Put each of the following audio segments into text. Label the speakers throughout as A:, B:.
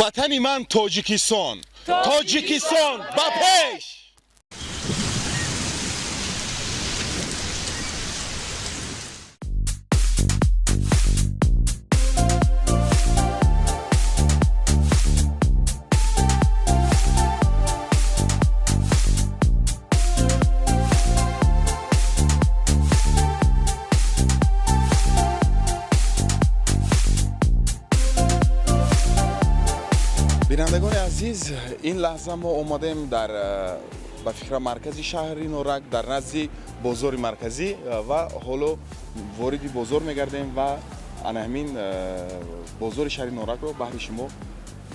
A: وطن من تاجیکستان تاجیکستان با پیش. بینندگان عزیز، این لحظه ما اومدیم در به فکر مرکزی شهر نورک در نزد بازار مرکزی و حالا وارد بازار میگردیم و همین بازار شهر نورک رو برای شما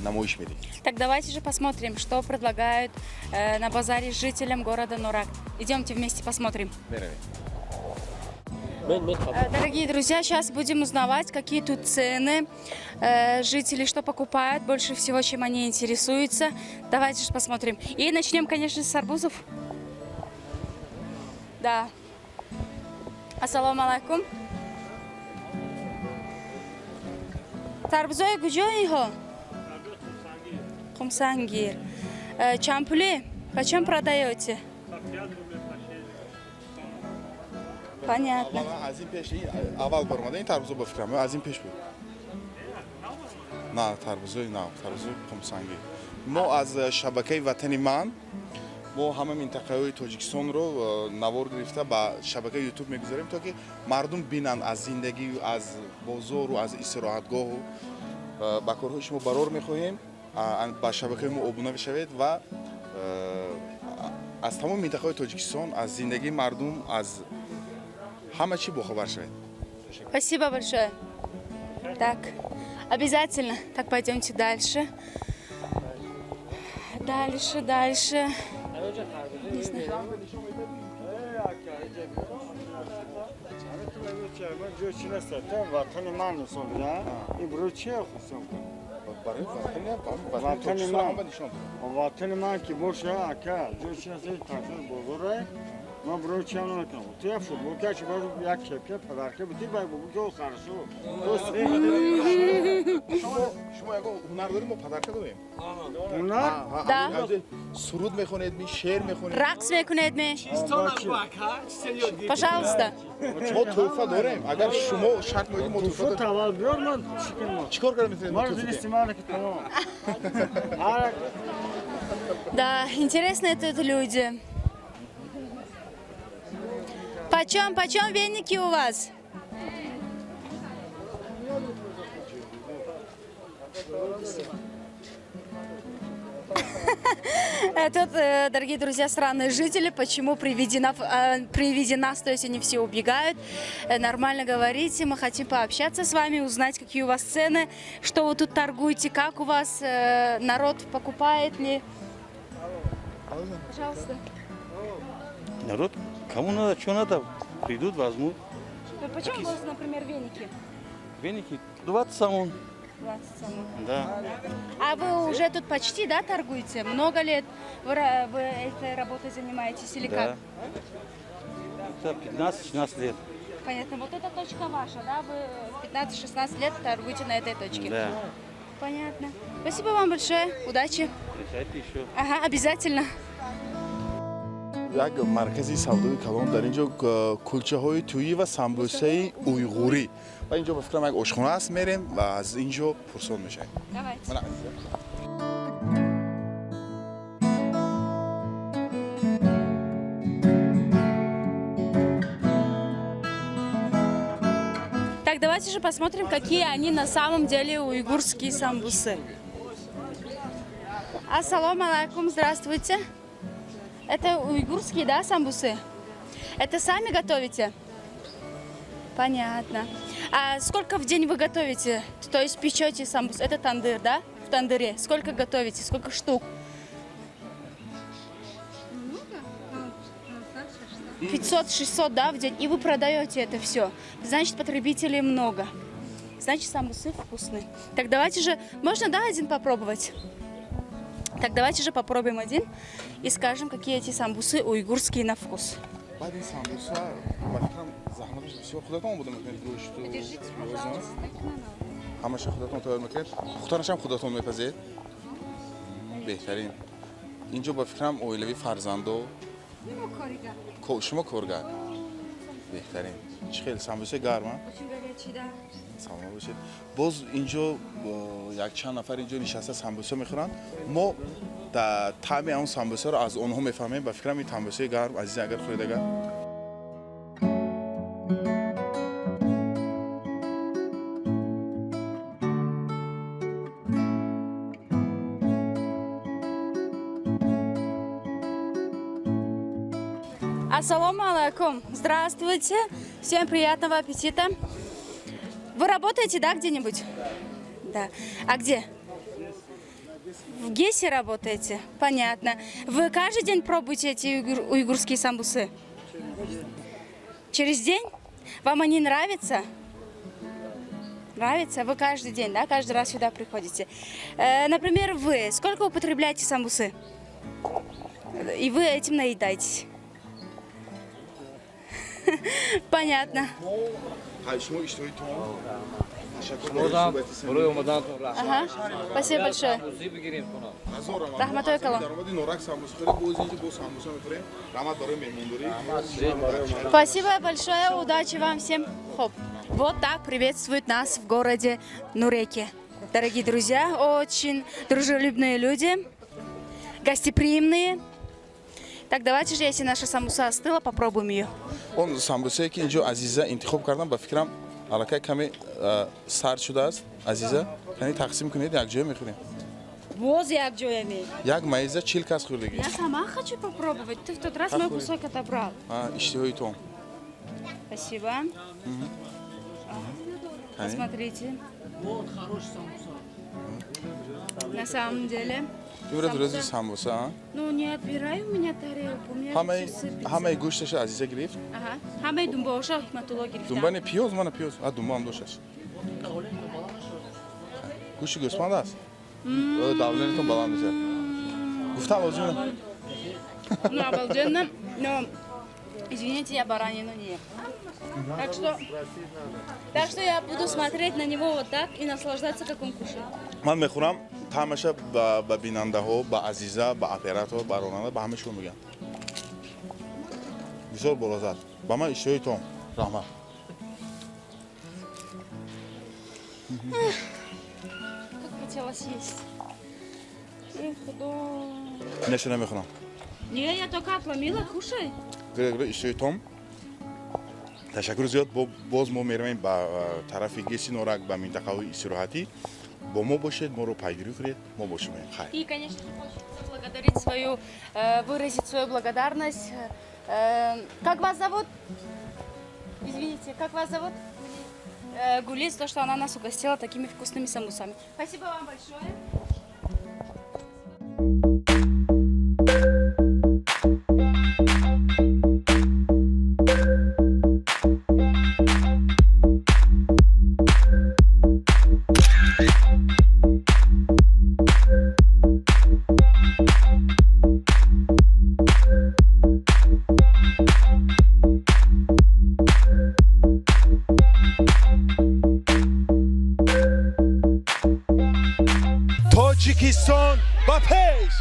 A: نمایش میدیم.
B: Так давайте же посмотрим, что предлагают на базаре жителям города Нурак. Идемте вместе посмотрим. Дорогие друзья, сейчас будем узнавать, какие тут цены, жители что покупают, больше всего, чем они интересуются. Давайте же посмотрим. И начнем, конечно, с арбузов. Да. Ассаламу алейкум. Тарбузой гуджой его? Хумсангир. Чампули? Почем продаете? Понятно.
A: از این پیش اول برمده این تربوزو بفکرم از این پیش بود. نه تربوزوی قمسنگی. ما از شبکه وطن من ما همه منطقه تاجیکستان رو نوار گرفته با شبکه یوتیوب میگذاریم تا که مردم بینن از زندگی و از بازار و از استراحتگاه و با کارهای شما برار میخواهیم با شبکه ما ابونه بشوید و از تمام منطقه تاجیکستان از زندگی مردم از همه چی بخبر شوید.
B: Спасибо большое. Так, обязательно. Так, пойдемте дальше. Дальше. Не знаю.
C: ما بروچم نکنم. توی فوتبال که چه باید یک کپی پدرکه بودی باید بگو خرسو.
A: شما یکو هنر داریم و پدرکه داریم.
C: هنر؟
B: Да.
A: سرود میخونید می شعر میخونید.
B: Ракс میکنید می؟ Пожалуйста.
A: ما توفه داریم. اگر شما شک کنید ما توفه داریم.
C: تول بیار من چیکار
A: چیکار کنیم میتونید؟
C: ما رو استعمال کنیم.
B: Да, интересные тут люди. Почем веники у вас? Тут, дорогие друзья, странные жители. Почему при виде нас, то есть они все убегают. Нормально говорите, мы хотим пообщаться с вами, узнать, какие у вас цены, что вы тут торгуете, как у вас народ покупает ли. Пожалуйста.
D: Народ, кому надо, что надо, придут, возьмут.
B: Почему у вас, например, веники?
D: Веники 20 самон.
B: 20 самых.
D: Да.
B: А вы уже тут почти, да, торгуете? Много лет вы этой работой занимаетесь или как?
D: Да. Это 15-16 лет.
B: Понятно. Вот эта точка ваша, да? Вы 15-16 лет торгуете на этой точке?
D: Да.
B: Понятно. Спасибо вам большое. Удачи.
D: Приезжайте еще.
B: Ага, обязательно.
A: یک مرکزی سودای کلان در اینجا کلچه های تویی و سمبوسه اویغوری و اینجا به فکرم یک آشخانه است میریم و از اینجا پرسان میشه.
B: Давайте. Так, давайте же посмотрим, какие они на самом деле уйгурские самбусы. Ассаламу алейкум, здравствуйте. Это уйгурские, да, самбусы? Это сами готовите? Понятно. А сколько в день вы готовите? То есть печете самбус? Это тандыр, да? В тандыре. Сколько готовите? Сколько штук? 500-600, да, в день? И вы продаете это все. Значит, потребителей много. Значит, самбусы вкусные. Так, давайте же... Можно, да, один попробовать? Так, давайте же попробуем один и скажем, какие эти самбусы уйгурские на вкус.
A: ҳамаша худатон тайёр мекунед? пухтанашам худатон мепазед? беҳтарин. Инҷо ба фикрам оилави фарзандо? шумо коргар? беҳтарин. Чӣ хел самбусаи гарм а? салом бошед. Боз инҷо як чанд нафар инҷо нишаста самбуса мехӯранд. Мо таъми он самбусаро аз онҳо мефаҳмем. Ба фикрам ин самбусаи гарм азиз агар хӯридагар.
B: Ассаламу алейкум. Здравствуйте. Всем приятного аппетита. Вы работаете, да, где-нибудь? Да. А где? В Гесе работаете? Понятно. Вы каждый день пробуете эти уйгурские самбусы? Через день? Вам они нравятся? Нравится? Вы каждый день, да? Каждый раз сюда приходите. Например, вы сколько употребляете самбусы? И вы этим наедаетесь? Понятно. Ага. Спасибо большое. Спасибо большое, удачи вам всем. Хоп. Вот так приветствуют нас в городе Нуреке. Дорогие друзья, очень дружелюбные люди, гостеприимные. Так, давайте же, если наша самбуса остыла, попробуем ее.
A: Он самбусае ки инҷо азиза интихоб кардам, ба фикрам аллакай каме сард шудааст. Азиза, кани тақсим кунед, якҷоя мехӯрем.
B: Боз якҷоя меем.
A: Як маиза 40 кас хӯрдагӣ.
B: Я сама хочу попробовать. Ты в тот раз мой кусок отобрал.
A: Иштиҳоитон.
B: Спасибо. Посмотрите. На самом деле.
A: Имрӯз рӯзи самбуса.
B: Ну, не отбирай у меня тарелку. У меня всё сыпется.
A: ҳамаи гӯшташа азиза гирифт.
B: Ага. Ҳамаи думбоша Ҳикматулло гирифт.
A: Думбани пиёз, мана пиёз. Думба ҳам дошташ. гӯшти гӯсфанд аст. давленатон баланд мешавад. Гуфтам озина.
B: Ну, обалденно. Но, извините, я баранину не ем. Так что я буду смотреть на него вот так и наслаждаться, как он кушает.
A: ман мехӯрам таъмаша ба бинандаҳо, ба азиза, ба оператор, ба ронанда, ба ҳамашон мегӯям. бисёр болозад. Ба ман иштиҳоитон. раҳмат.
B: Как хотела съесть. Эх, худо.
A: неша намехӯрам.
B: Не, я только отломила, кушай.
A: иштиҳоитон. ташаккур зиёд. боз мо меравем ба тарафи Геси Норак, ба минтақаҳои истироҳатӣ. Бо мо бошед, моро пайгирӣ кунед, мо бошем. Хайр.
B: И, конечно же, хочется поблагодарить выразить свою благодарность. Как вас зовут? Извините, как вас зовут? Гулис, то, что она нас угостила такими вкусными самбусами. Спасибо вам большое.
A: Тоҷикистон ба пеш!